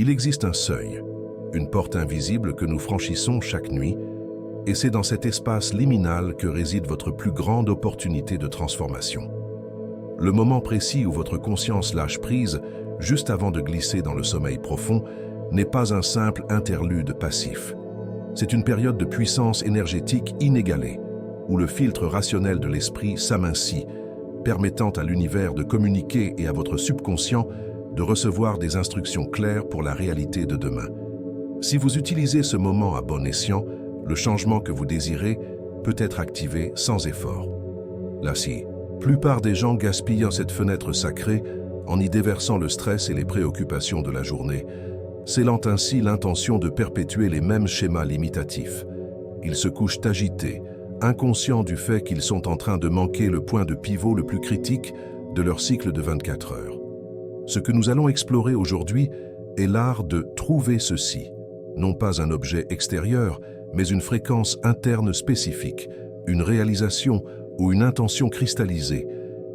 Il existe un seuil, une porte invisible que nous franchissons chaque nuit, et c'est dans cet espace liminal que réside votre plus grande opportunité de transformation. Le moment précis où votre conscience lâche prise, juste avant de glisser dans le sommeil profond, n'est pas un simple interlude passif. C'est une période de puissance énergétique inégalée, où le filtre rationnel de l'esprit s'amincit, permettant à l'univers de communiquer et à votre subconscient de recevoir des instructions claires pour la réalité de demain. Si vous utilisez ce moment à bon escient, le changement que vous désirez peut être activé sans effort. La plupart des gens gaspillent cette fenêtre sacrée en y déversant le stress et les préoccupations de la journée, scellant ainsi l'intention de perpétuer les mêmes schémas limitatifs. Ils se couchent agités, inconscients du fait qu'ils sont en train de manquer le point de pivot le plus critique de leur cycle de 24 heures. Ce que nous allons explorer aujourd'hui est l'art de trouver ceci, non pas un objet extérieur, mais une fréquence interne spécifique, une réalisation ou une intention cristallisée,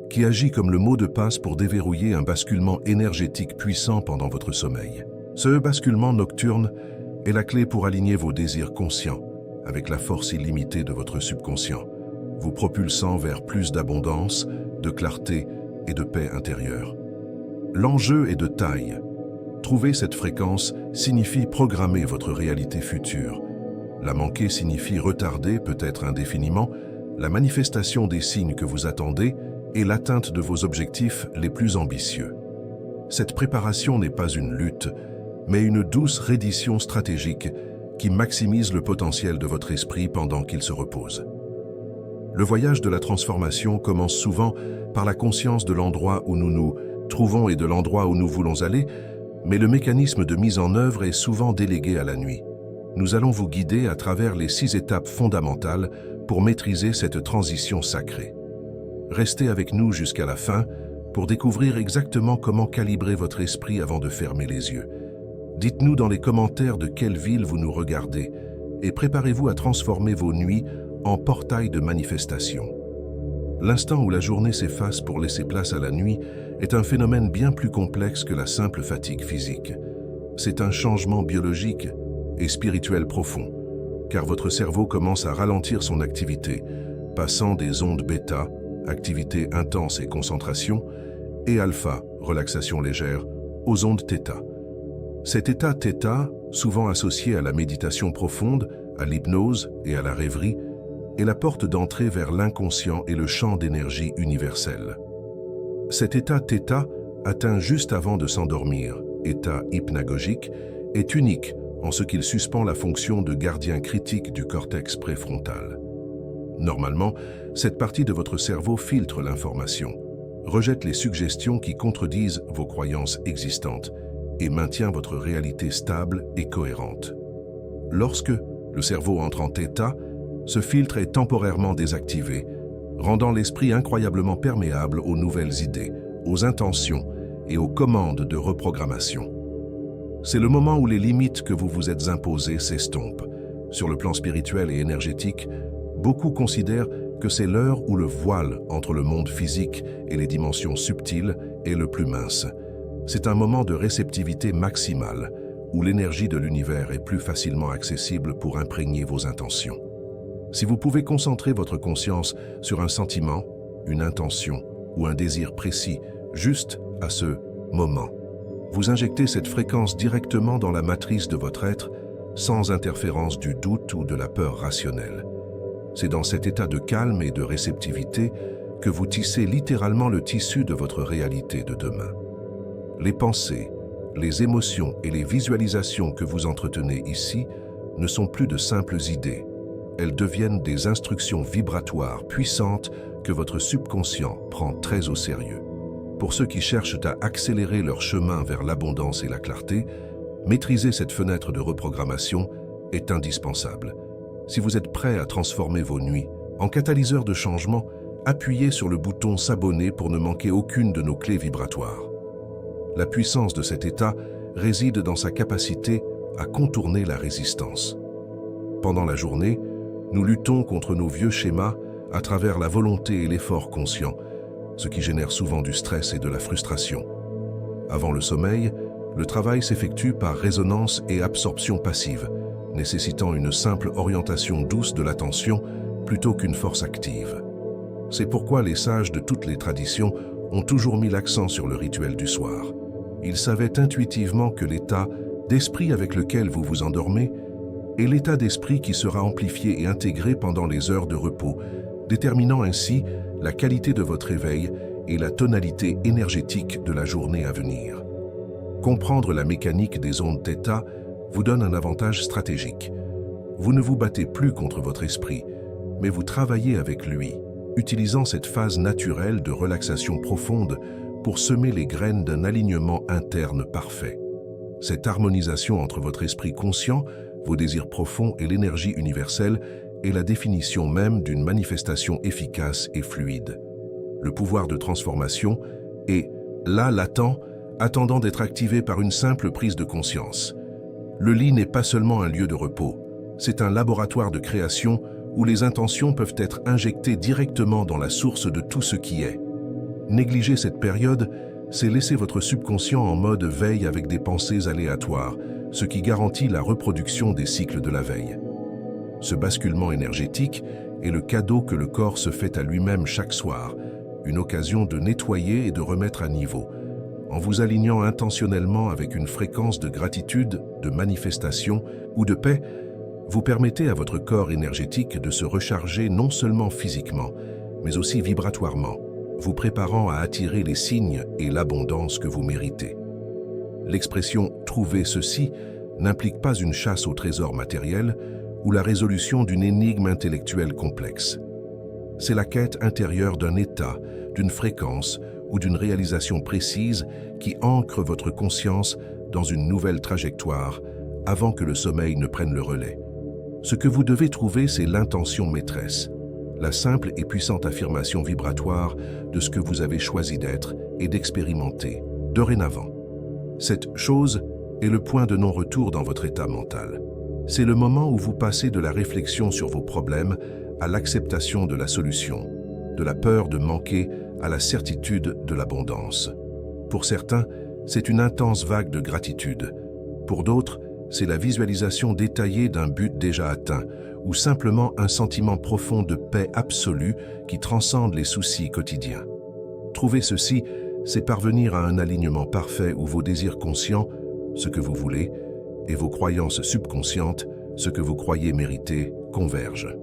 qui agit comme le mot de passe pour déverrouiller un basculement énergétique puissant pendant votre sommeil. Ce basculement nocturne est la clé pour aligner vos désirs conscients avec la force illimitée de votre subconscient, vous propulsant vers plus d'abondance, de clarté et de paix intérieure. L'enjeu est de taille. Trouver cette fréquence signifie programmer votre réalité future. La manquer signifie retarder, peut-être indéfiniment, la manifestation des signes que vous attendez et l'atteinte de vos objectifs les plus ambitieux. Cette préparation n'est pas une lutte, mais une douce reddition stratégique qui maximise le potentiel de votre esprit pendant qu'il se repose. Le voyage de la transformation commence souvent par la conscience de l'endroit où nous nous trouvons et de l'endroit où nous voulons aller, mais le mécanisme de mise en œuvre est souvent délégué à la nuit. Nous allons vous guider à travers les 6 étapes fondamentales pour maîtriser cette transition sacrée. Restez avec nous jusqu'à la fin pour découvrir exactement comment calibrer votre esprit avant de fermer les yeux. Dites-nous dans les commentaires de quelle ville vous nous regardez et préparez-vous à transformer vos nuits en portail de manifestation. L'instant où la journée s'efface pour laisser place à la nuit est un phénomène bien plus complexe que la simple fatigue physique. C'est un changement biologique et spirituel profond, car votre cerveau commence à ralentir son activité, passant des ondes bêta, activité intense et concentration, et alpha, relaxation légère, aux ondes θ. Cet état θ, souvent associé à la méditation profonde, à l'hypnose et à la rêverie, est la porte d'entrée vers l'inconscient et le champ d'énergie universel. Cet état θ, atteint juste avant de s'endormir, état hypnagogique, est unique en ce qu'il suspend la fonction de gardien critique du cortex préfrontal. Normalement, cette partie de votre cerveau filtre l'information, rejette les suggestions qui contredisent vos croyances existantes et maintient votre réalité stable et cohérente. Lorsque le cerveau entre en θ, ce filtre est temporairement désactivé, rendant l'esprit incroyablement perméable aux nouvelles idées, aux intentions et aux commandes de reprogrammation. C'est le moment où les limites que vous vous êtes imposées s'estompent. Sur le plan spirituel et énergétique, beaucoup considèrent que c'est l'heure où le voile entre le monde physique et les dimensions subtiles est le plus mince. C'est un moment de réceptivité maximale, où l'énergie de l'univers est plus facilement accessible pour imprégner vos intentions. Si vous pouvez concentrer votre conscience sur un sentiment, une intention ou un désir précis, juste à ce moment, vous injectez cette fréquence directement dans la matrice de votre être, sans interférence du doute ou de la peur rationnelle. C'est dans cet état de calme et de réceptivité que vous tissez littéralement le tissu de votre réalité de demain. Les pensées, les émotions et les visualisations que vous entretenez ici ne sont plus de simples idées. Elles deviennent des instructions vibratoires puissantes que votre subconscient prend très au sérieux. Pour ceux qui cherchent à accélérer leur chemin vers l'abondance et la clarté, maîtriser cette fenêtre de reprogrammation est indispensable. Si vous êtes prêt à transformer vos nuits en catalyseur de changement, appuyez sur le bouton s'abonner pour ne manquer aucune de nos clés vibratoires. La puissance de cet état réside dans sa capacité à contourner la résistance. Pendant la journée, nous luttons contre nos vieux schémas à travers la volonté et l'effort conscient, ce qui génère souvent du stress et de la frustration. Avant le sommeil, Le travail s'effectue par résonance et absorption passive, nécessitant une simple orientation douce de l'attention plutôt qu'une force active. C'est pourquoi les sages de toutes les traditions ont toujours mis l'accent sur le rituel du soir. Ils savaient intuitivement que l'état d'esprit avec lequel vous vous endormez est l'état d'esprit qui sera amplifié et intégré pendant les heures de repos, déterminant ainsi la qualité de votre éveil et la tonalité énergétique de la journée à venir. Comprendre la mécanique des ondes θ vous donne un avantage stratégique. Vous ne vous battez plus contre votre esprit, mais vous travaillez avec lui, utilisant cette phase naturelle de relaxation profonde pour semer les graines d'un alignement interne parfait. Cette harmonisation entre votre esprit conscient, vos désirs profonds et l'énergie universelle est la définition même d'une manifestation efficace et fluide. Le pouvoir de transformation est là latent, attendant d'être activé par une simple prise de conscience. Le lit n'est pas seulement un lieu de repos, c'est un laboratoire de création où les intentions peuvent être injectées directement dans la source de tout ce qui est. Négliger cette période, c'est laisser votre subconscient en mode veille avec des pensées aléatoires, ce qui garantit la reproduction des cycles de la veille. Ce basculement énergétique est le cadeau que le corps se fait à lui-même chaque soir, une occasion de nettoyer et de remettre à niveau. En vous alignant intentionnellement avec une fréquence de gratitude, de manifestation ou de paix, vous permettez à votre corps énergétique de se recharger non seulement physiquement, mais aussi vibratoirement, vous préparant à attirer les signes et l'abondance que vous méritez. L'expression « trouver ceci » n'implique pas une chasse au trésor matériel ou la résolution d'une énigme intellectuelle complexe. C'est la quête intérieure d'un état, d'une fréquence ou d'une réalisation précise qui ancre votre conscience dans une nouvelle trajectoire avant que le sommeil ne prenne le relais. Ce que vous devez trouver, c'est l'intention maîtresse, la simple et puissante affirmation vibratoire de ce que vous avez choisi d'être et d'expérimenter, dorénavant. Cette chose est le point de non-retour dans votre état mental. C'est le moment où vous passez de la réflexion sur vos problèmes à l'acceptation de la solution, de la peur de manquer à la certitude de l'abondance. Pour certains, c'est une intense vague de gratitude. Pour d'autres, c'est la visualisation détaillée d'un but déjà atteint ou simplement un sentiment profond de paix absolue qui transcende les soucis quotidiens. Trouver ceci, c'est parvenir à un alignement parfait où vos désirs conscients, ce que vous voulez, et vos croyances subconscientes, ce que vous croyez mériter, convergent.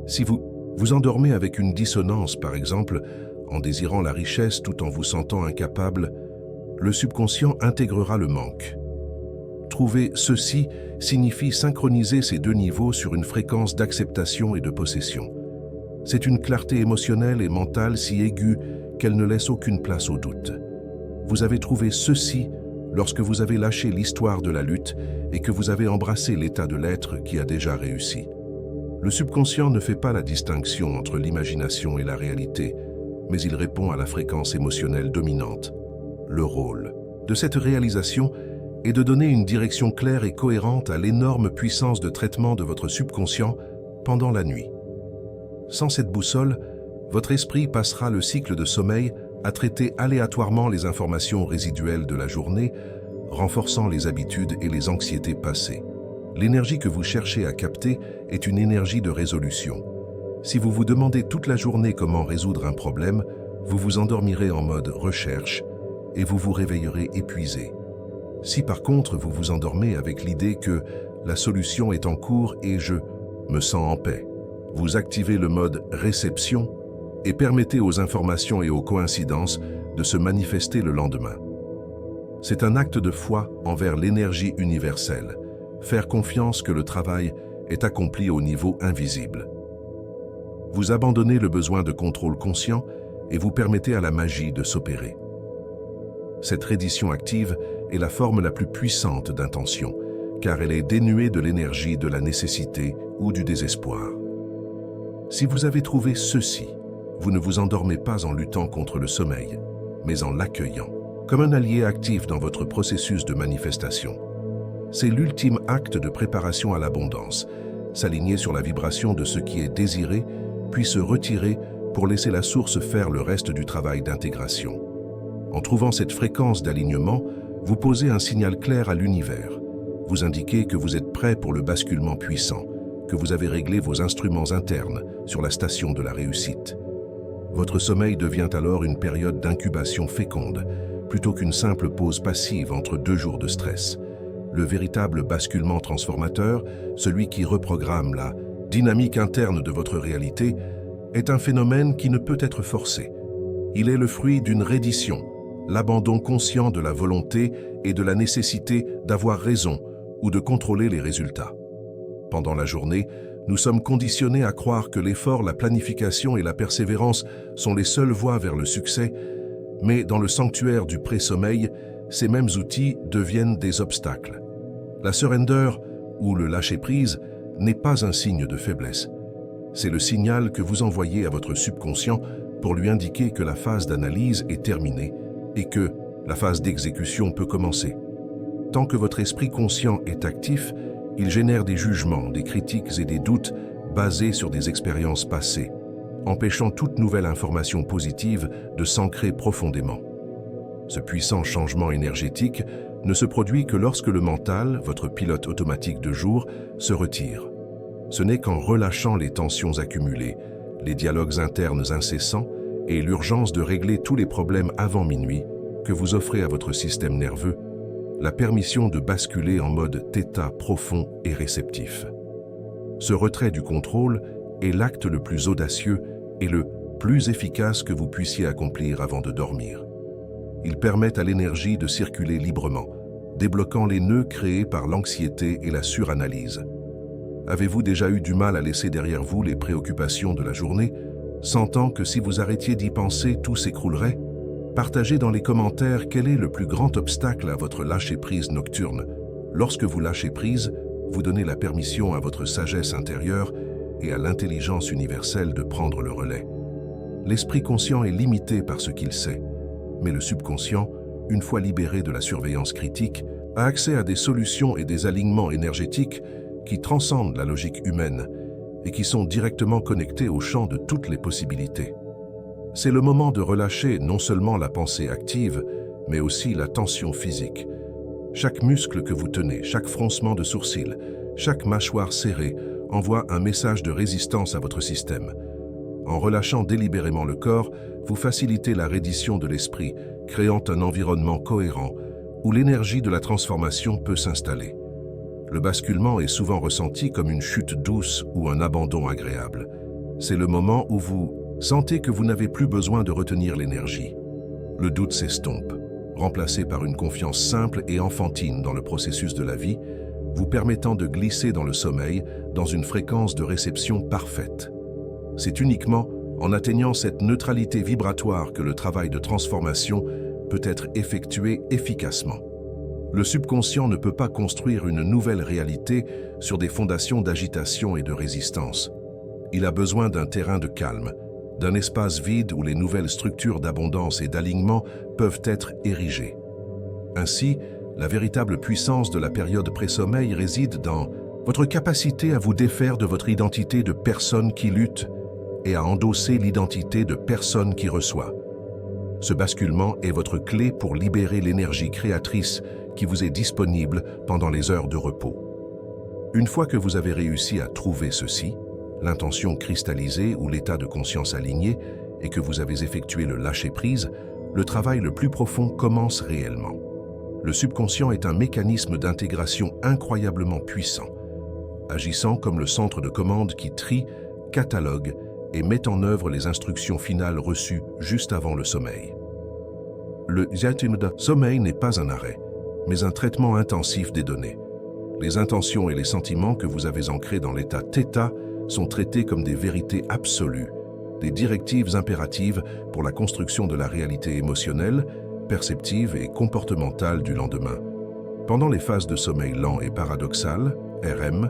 Si vous vous endormez avec une dissonance, par exemple, en désirant la richesse tout en vous sentant incapable, le subconscient intégrera le manque. Trouver ceci signifie synchroniser ces deux niveaux sur une fréquence d'acceptation et de possession. C'est une clarté émotionnelle et mentale si aiguë qu'elle ne laisse aucune place au doute. Vous avez trouvé ceci lorsque vous avez lâché l'histoire de la lutte et que vous avez embrassé l'état de l'être qui a déjà réussi. Le subconscient ne fait pas la distinction entre l'imagination et la réalité, mais il répond à la fréquence émotionnelle dominante. Le rôle de cette réalisation est de donner une direction claire et cohérente à l'énorme puissance de traitement de votre subconscient pendant la nuit. Sans cette boussole, votre esprit passera le cycle de sommeil à traiter aléatoirement les informations résiduelles de la journée, renforçant les habitudes et les anxiétés passées. L'énergie que vous cherchez à capter est une énergie de résolution. Si vous vous demandez toute la journée comment résoudre un problème, vous vous endormirez en mode recherche et vous vous réveillerez épuisé. Si par contre vous vous endormez avec l'idée que la solution est en cours et je me sens en paix, vous activez le mode réception et permettez aux informations et aux coïncidences de se manifester le lendemain. C'est un acte de foi envers l'énergie universelle, faire confiance que le travail est accompli au niveau invisible. Vous abandonnez le besoin de contrôle conscient et vous permettez à la magie de s'opérer. Cette reddition active est la forme la plus puissante d'intention, car elle est dénuée de l'énergie de la nécessité ou du désespoir. Si vous avez trouvé ceci, vous ne vous endormez pas en luttant contre le sommeil, mais en l'accueillant, comme un allié actif dans votre processus de manifestation. C'est l'ultime acte de préparation à l'abondance, s'aligner sur la vibration de ce qui est désiré, puis se retirer pour laisser la source faire le reste du travail d'intégration. En trouvant cette fréquence d'alignement, Vous posez un signal clair à l'univers. Vous indiquez que vous êtes prêt pour le basculement puissant, que vous avez réglé vos instruments internes sur la station de la réussite. Votre sommeil devient alors une période d'incubation féconde, plutôt qu'une simple pause passive entre 2 jours de stress. Le véritable basculement transformateur, celui qui reprogramme la dynamique interne de votre réalité, est un phénomène qui ne peut être forcé. Il est le fruit d'une reddition, l'abandon conscient de la volonté et de la nécessité d'avoir raison ou de contrôler les résultats. Pendant la journée, nous sommes conditionnés à croire que l'effort, la planification et la persévérance sont les seules voies vers le succès, mais dans le sanctuaire du pré-sommeil, ces mêmes outils deviennent des obstacles. La surrender, ou le lâcher-prise, n'est pas un signe de faiblesse. C'est le signal que vous envoyez à votre subconscient pour lui indiquer que la phase d'analyse est terminée et que la phase d'exécution peut commencer. Tant que votre esprit conscient est actif, il génère des jugements, des critiques et des doutes basés sur des expériences passées, empêchant toute nouvelle information positive de s'ancrer profondément. Ce puissant changement énergétique ne se produit que lorsque le mental, votre pilote automatique de jour, se retire. Ce n'est qu'en relâchant les tensions accumulées, les dialogues internes incessants et l'urgence de régler tous les problèmes avant minuit que vous offrez à votre système nerveux la permission de basculer en mode θ profond et réceptif. Ce retrait du contrôle est l'acte le plus audacieux et le plus efficace que vous puissiez accomplir avant de dormir. Il permet à l'énergie de circuler librement, débloquant les nœuds créés par l'anxiété et la suranalyse. Avez-vous déjà eu du mal à laisser derrière vous les préoccupations de la journée, sentant que si vous arrêtiez d'y penser, tout s'écroulerait? Partagez dans les commentaires quel est le plus grand obstacle à votre lâcher-prise nocturne. Lorsque vous lâchez prise, vous donnez la permission à votre sagesse intérieure et à l'intelligence universelle de prendre le relais. L'esprit conscient est limité par ce qu'il sait, mais le subconscient, une fois libéré de la surveillance critique, a accès à des solutions et des alignements énergétiques qui transcendent la logique humaine et qui sont directement connectés au champ de toutes les possibilités. C'est le moment de relâcher non seulement la pensée active, mais aussi la tension physique. Chaque muscle que vous tenez, chaque froncement de sourcils, chaque mâchoire serrée envoie un message de résistance à votre système. En relâchant délibérément le corps, vous facilitez la reddition de l'esprit, créant un environnement cohérent où l'énergie de la transformation peut s'installer. Le basculement est souvent ressenti comme une chute douce ou un abandon agréable. C'est le moment où vous sentez que vous n'avez plus besoin de retenir l'énergie. Le doute s'estompe, remplacé par une confiance simple et enfantine dans le processus de la vie, vous permettant de glisser dans le sommeil dans une fréquence de réception parfaite. C'est uniquement en atteignant cette neutralité vibratoire que le travail de transformation peut être effectué efficacement. Le subconscient ne peut pas construire une nouvelle réalité sur des fondations d'agitation et de résistance. Il a besoin d'un terrain de calme, d'un espace vide où les nouvelles structures d'abondance et d'alignement peuvent être érigées. Ainsi, la véritable puissance de la période pré-sommeil réside dans votre capacité à vous défaire de votre identité de personne qui lutte et à endosser l'identité de personne qui reçoit. Ce basculement est votre clé pour libérer l'énergie créatrice qui vous est disponible pendant les heures de repos. Une fois que vous avez réussi à trouver ceci, l'intention cristallisée ou l'état de conscience aligné, et que vous avez effectué le lâcher-prise, le travail le plus profond commence réellement. Le subconscient est un mécanisme d'intégration incroyablement puissant, agissant comme le centre de commande qui trie, catalogue et met en œuvre les instructions finales reçues juste avant le sommeil. Le sommeil n'est pas un arrêt, mais un traitement intensif des données. Les intentions et les sentiments que vous avez ancrés dans l'état θ sont traités comme des vérités absolues, des directives impératives pour la construction de la réalité émotionnelle, perceptive et comportementale du lendemain. Pendant les phases de sommeil lent et paradoxal, RM,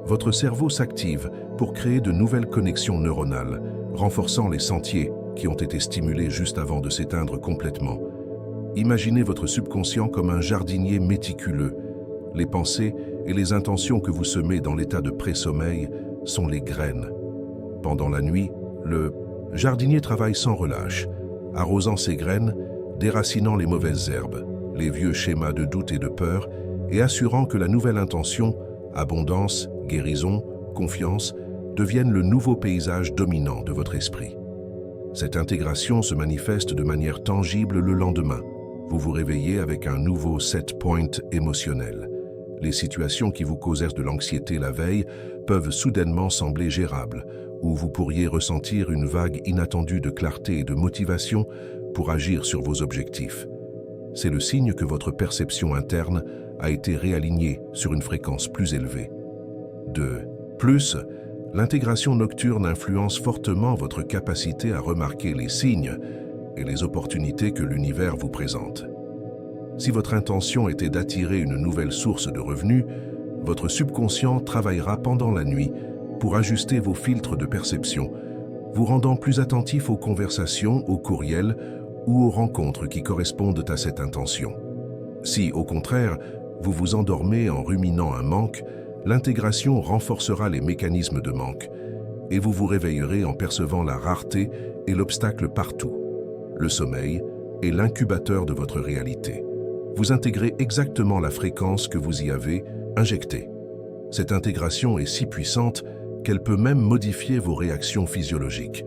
votre cerveau s'active pour créer de nouvelles connexions neuronales, renforçant les sentiers qui ont été stimulés juste avant de s'éteindre complètement. Imaginez votre subconscient comme un jardinier méticuleux. Les pensées et les intentions que vous semez dans l'état de pré-sommeil sont les graines. Pendant la nuit, le jardinier travaille sans relâche, arrosant ses graines, déracinant les mauvaises herbes, les vieux schémas de doute et de peur et assurant que la nouvelle intention, abondance, guérison, confiance, devienne le nouveau paysage dominant de votre esprit. Cette intégration se manifeste de manière tangible le lendemain. Vous vous réveillez avec un nouveau set point émotionnel. Les situations qui vous causèrent de l'anxiété la veille peuvent soudainement sembler gérables, ou vous pourriez ressentir une vague inattendue de clarté et de motivation pour agir sur vos objectifs. C'est le signe que votre perception interne a été réalignée sur une fréquence plus élevée. De plus, l'intégration nocturne influence fortement votre capacité à remarquer les signes et les opportunités que l'univers vous présente. Si votre intention était d'attirer une nouvelle source de revenus, votre subconscient travaillera pendant la nuit pour ajuster vos filtres de perception, vous rendant plus attentif aux conversations, aux courriels ou aux rencontres qui correspondent à cette intention. Si, au contraire, vous vous endormez en ruminant un manque, l'intégration renforcera les mécanismes de manque et vous vous réveillerez en percevant la rareté et l'obstacle partout. Le sommeil est l'incubateur de votre réalité. Vous intégrez exactement la fréquence que vous y avez injectée. Cette intégration est si puissante qu'elle peut même modifier vos réactions physiologiques.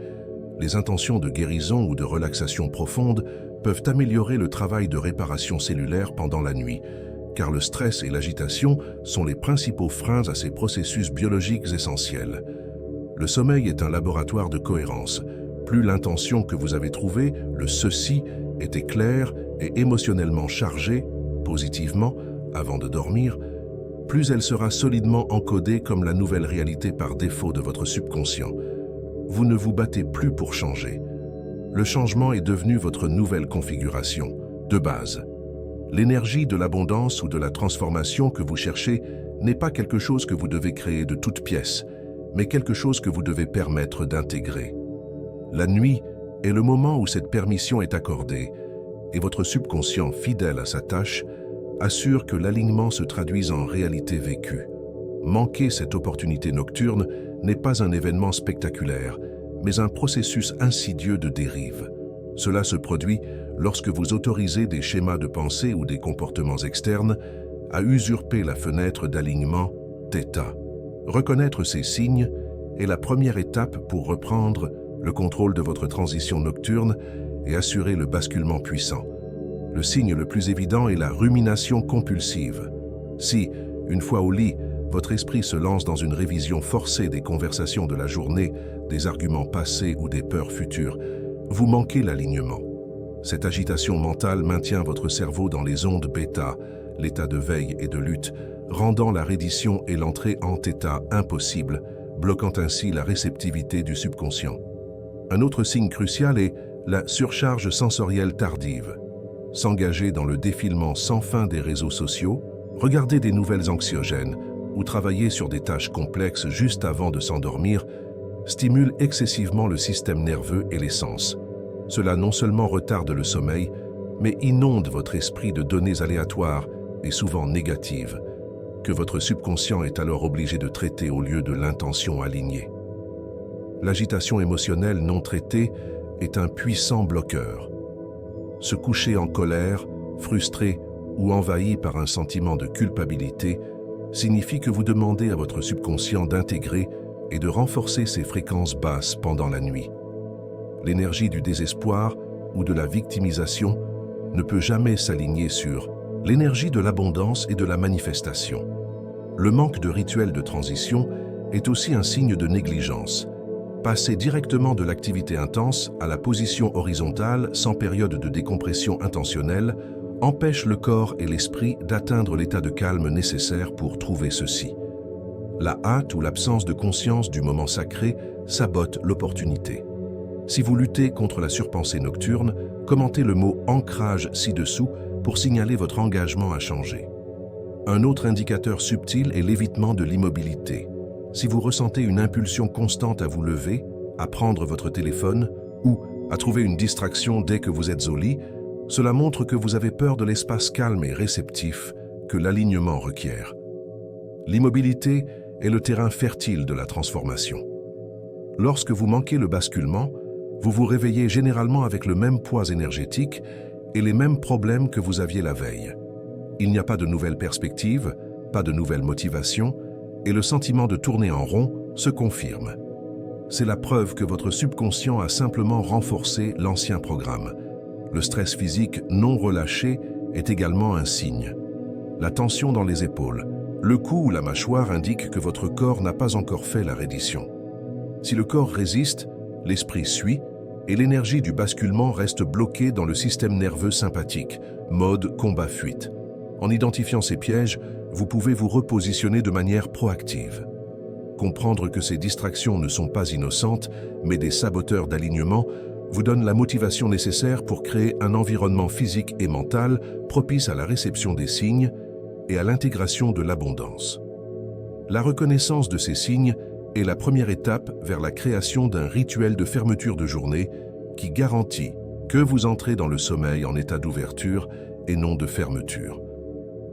Les intentions de guérison ou de relaxation profonde peuvent améliorer le travail de réparation cellulaire pendant la nuit, car le stress et l'agitation sont les principaux freins à ces processus biologiques essentiels. Le sommeil est un laboratoire de cohérence. Plus l'intention que vous avez trouvée, le ceci, était claire et émotionnellement chargée, positivement, avant de dormir, plus elle sera solidement encodée comme la nouvelle réalité par défaut de votre subconscient. Vous ne vous battez plus pour changer. Le changement est devenu votre nouvelle configuration, de base. L'énergie de l'abondance ou de la transformation que vous cherchez n'est pas quelque chose que vous devez créer de toutes pièces, mais quelque chose que vous devez permettre d'intégrer. La nuit est le moment où cette permission est accordée, et votre subconscient, fidèle à sa tâche, assure que l'alignement se traduise en réalité vécue. Manquer cette opportunité nocturne n'est pas un événement spectaculaire, mais un processus insidieux de dérive. Cela se produit lorsque vous autorisez des schémas de pensée ou des comportements externes à usurper la fenêtre d'alignement θ. Reconnaître ces signes est la première étape pour reprendre le contrôle de votre transition nocturne et assurer le basculement puissant. Le signe le plus évident est la rumination compulsive. Si, une fois au lit, votre esprit se lance dans une révision forcée des conversations de la journée, des arguments passés ou des peurs futures, vous manquez l'alignement. Cette agitation mentale maintient votre cerveau dans les ondes bêta, l'état de veille et de lutte, rendant la reddition et l'entrée en θ impossibles, bloquant ainsi la réceptivité du subconscient. Un autre signe crucial est la surcharge sensorielle tardive. S'engager dans le défilement sans fin des réseaux sociaux, regarder des nouvelles anxiogènes ou travailler sur des tâches complexes juste avant de s'endormir stimule excessivement le système nerveux et les sens. Cela non seulement retarde le sommeil, mais inonde votre esprit de données aléatoires et souvent négatives, que votre subconscient est alors obligé de traiter au lieu de l'intention alignée. L'agitation émotionnelle non traitée est un puissant bloqueur. Se coucher en colère, frustré ou envahi par un sentiment de culpabilité signifie que vous demandez à votre subconscient d'intégrer et de renforcer ses fréquences basses pendant la nuit. L'énergie du désespoir ou de la victimisation ne peut jamais s'aligner sur l'énergie de l'abondance et de la manifestation. Le manque de rituels de transition est aussi un signe de négligence. Passer directement de l'activité intense à la position horizontale sans période de décompression intentionnelle empêche le corps et l'esprit d'atteindre l'état de calme nécessaire pour trouver ceci. La hâte ou l'absence de conscience du moment sacré sabote l'opportunité. Si vous luttez contre la surpensée nocturne, commentez le mot « ancrage » ci-dessous pour signaler votre engagement à changer. Un autre indicateur subtil est l'évitement de l'immobilité. Si vous ressentez une impulsion constante à vous lever, à prendre votre téléphone ou à trouver une distraction dès que vous êtes au lit, cela montre que vous avez peur de l'espace calme et réceptif que l'alignement requiert. L'immobilité est le terrain fertile de la transformation. Lorsque vous manquez le basculement, vous vous réveillez généralement avec le même poids énergétique et les mêmes problèmes que vous aviez la veille. Il n'y a pas de nouvelles perspectives, pas de nouvelles motivations, et le sentiment de tourner en rond se confirme. C'est la preuve que votre subconscient a simplement renforcé l'ancien programme. Le stress physique non relâché est également un signe. La tension dans les épaules, le cou ou la mâchoire indiquent que votre corps n'a pas encore fait la reddition. Si le corps résiste, l'esprit suit et l'énergie du basculement reste bloquée dans le système nerveux sympathique, mode combat-fuite. En identifiant ces pièges, vous pouvez vous repositionner de manière proactive. Comprendre que ces distractions ne sont pas innocentes, mais des saboteurs d'alignement, vous donne la motivation nécessaire pour créer un environnement physique et mental propice à la réception des signes et à l'intégration de l'abondance. La reconnaissance de ces signes est la première étape vers la création d'un rituel de fermeture de journée qui garantit que vous entrez dans le sommeil en état d'ouverture et non de fermeture.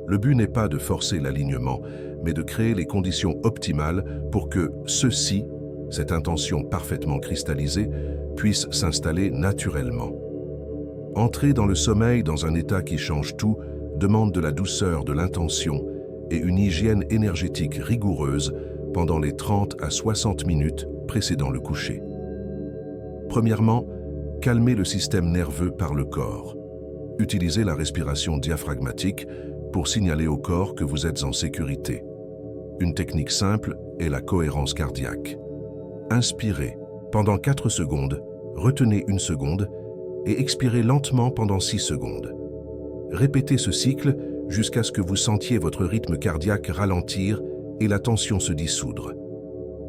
Le but n'est pas de forcer l'alignement, mais de créer les conditions optimales pour que ceci, cette intention parfaitement cristallisée, puisse s'installer naturellement. Entrer dans le sommeil dans un état qui change tout demande de la douceur de l'intention et une hygiène énergétique rigoureuse pendant les 30 à 60 minutes précédant le coucher. Premièrement, calmez le système nerveux par le corps. Utilisez la respiration diaphragmatique pour signaler au corps que vous êtes en sécurité. Une technique simple est la cohérence cardiaque. Inspirez pendant 4 secondes, retenez 1 seconde et expirez lentement pendant 6 secondes. Répétez ce cycle jusqu'à ce que vous sentiez votre rythme cardiaque ralentir et la tension se dissoudre.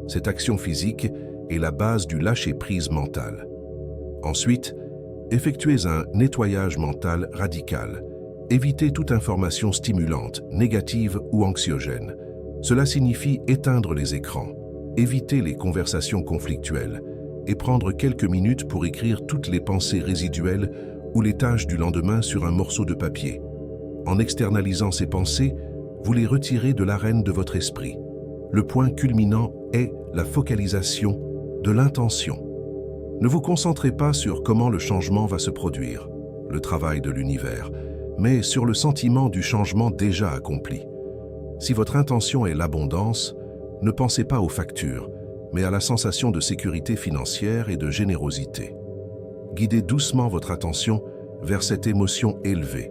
Cette action physique est la base du lâcher-prise mental. Ensuite, effectuez un nettoyage mental radical. Évitez toute information stimulante, négative ou anxiogène. Cela signifie éteindre les écrans, éviter les conversations conflictuelles et prendre quelques minutes pour écrire toutes les pensées résiduelles ou les tâches du lendemain sur un morceau de papier. En externalisant ces pensées, vous les retirez de l'arène de votre esprit. Le point culminant est la focalisation de l'intention. Ne vous concentrez pas sur comment le changement va se produire, le travail de l'univers, mais sur le sentiment du changement déjà accompli. Si votre intention est l'abondance, ne pensez pas aux factures, mais à la sensation de sécurité financière et de générosité. Guidez doucement votre attention vers cette émotion élevée.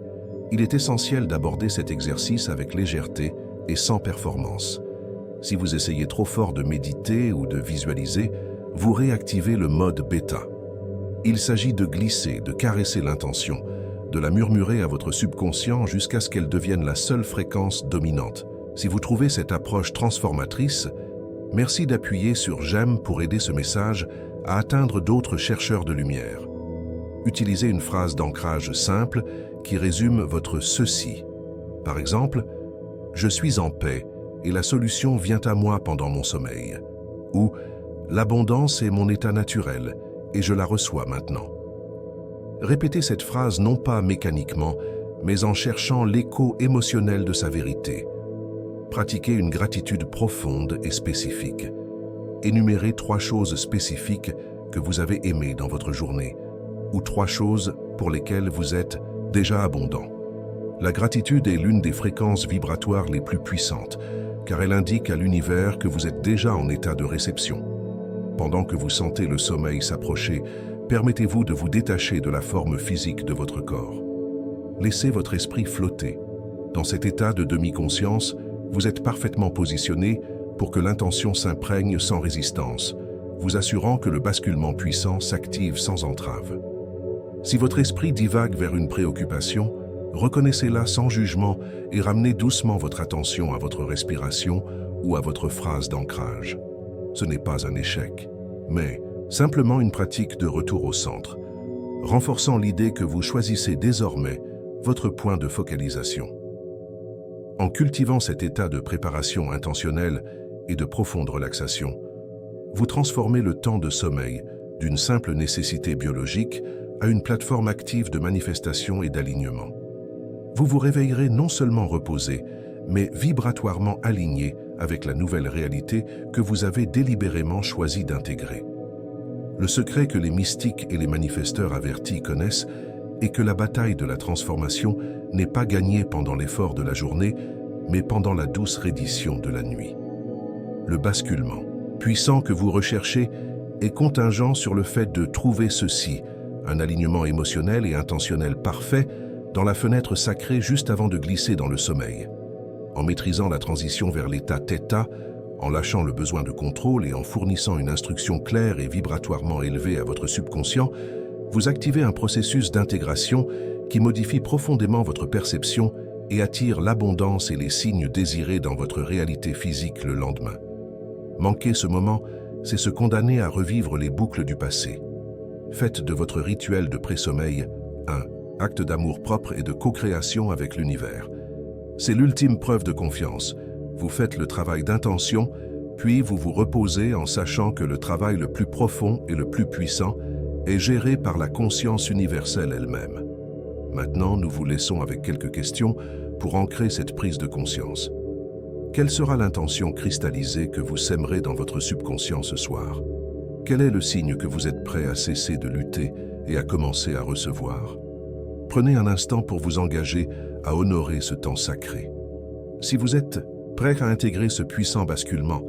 Il est essentiel d'aborder cet exercice avec légèreté et sans performance. Si vous essayez trop fort de méditer ou de visualiser, vous réactivez le mode bêta. Il s'agit de glisser, de caresser l'intention, de la murmurer à votre subconscient jusqu'à ce qu'elle devienne la seule fréquence dominante. Si vous trouvez cette approche transformatrice, merci d'appuyer sur « J'aime » pour aider ce message à atteindre d'autres chercheurs de lumière. Utilisez une phrase d'ancrage simple qui résume votre « ceci ». Par exemple, « Je suis en paix et la solution vient à moi pendant mon sommeil » ou « L'abondance est mon état naturel et je la reçois maintenant ». Répétez cette phrase non pas mécaniquement, mais en cherchant l'écho émotionnel de sa vérité. Pratiquez une gratitude profonde et spécifique. Énumérez 3 choses spécifiques que vous avez aimées dans votre journée, ou 3 choses pour lesquelles vous êtes déjà abondant. La gratitude est l'une des fréquences vibratoires les plus puissantes, car elle indique à l'univers que vous êtes déjà en état de réception. Pendant que vous sentez le sommeil s'approcher, permettez-vous de vous détacher de la forme physique de votre corps. Laissez votre esprit flotter. Dans cet état de demi-conscience, vous êtes parfaitement positionné pour que l'intention s'imprègne sans résistance, vous assurant que le basculement puissant s'active sans entrave. Si votre esprit divague vers une préoccupation, reconnaissez-la sans jugement et ramenez doucement votre attention à votre respiration ou à votre phrase d'ancrage. Ce n'est pas un échec, mais simplement une pratique de retour au centre, renforçant l'idée que vous choisissez désormais votre point de focalisation. En cultivant cet état de préparation intentionnelle et de profonde relaxation, vous transformez le temps de sommeil d'une simple nécessité biologique à une plateforme active de manifestation et d'alignement. Vous vous réveillerez non seulement reposé, mais vibratoirement aligné avec la nouvelle réalité que vous avez délibérément choisi d'intégrer. Le secret que les mystiques et les manifesteurs avertis connaissent et que la bataille de la transformation n'est pas gagnée pendant l'effort de la journée, mais pendant la douce reddition de la nuit. Le basculement, puissant que vous recherchez, est contingent sur le fait de trouver ceci, un alignement émotionnel et intentionnel parfait, dans la fenêtre sacrée juste avant de glisser dans le sommeil. En maîtrisant la transition vers l'état θ, en lâchant le besoin de contrôle et en fournissant une instruction claire et vibratoirement élevée à votre subconscient, vous activez un processus d'intégration qui modifie profondément votre perception et attire l'abondance et les signes désirés dans votre réalité physique le lendemain. Manquer ce moment, c'est se condamner à revivre les boucles du passé. Faites de votre rituel de pré-sommeil un acte d'amour-propre et de co-création avec l'univers. C'est l'ultime preuve de confiance. Vous faites le travail d'intention, puis vous vous reposez en sachant que le travail le plus profond et le plus puissant est géré par la conscience universelle elle-même. Maintenant, nous vous laissons avec quelques questions pour ancrer cette prise de conscience. Quelle sera l'intention cristallisée que vous sèmerez dans votre subconscient ce soir? Quel est le signe que vous êtes prêt à cesser de lutter et à commencer à recevoir? Prenez un instant pour vous engager à honorer ce temps sacré. Si vous êtes prêt à intégrer ce puissant basculement,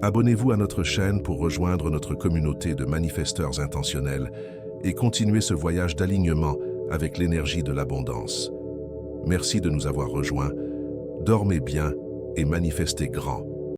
abonnez-vous à notre chaîne pour rejoindre notre communauté de manifesteurs intentionnels et continuer ce voyage d'alignement avec l'énergie de l'abondance. Merci de nous avoir rejoints. Dormez bien et manifestez grand.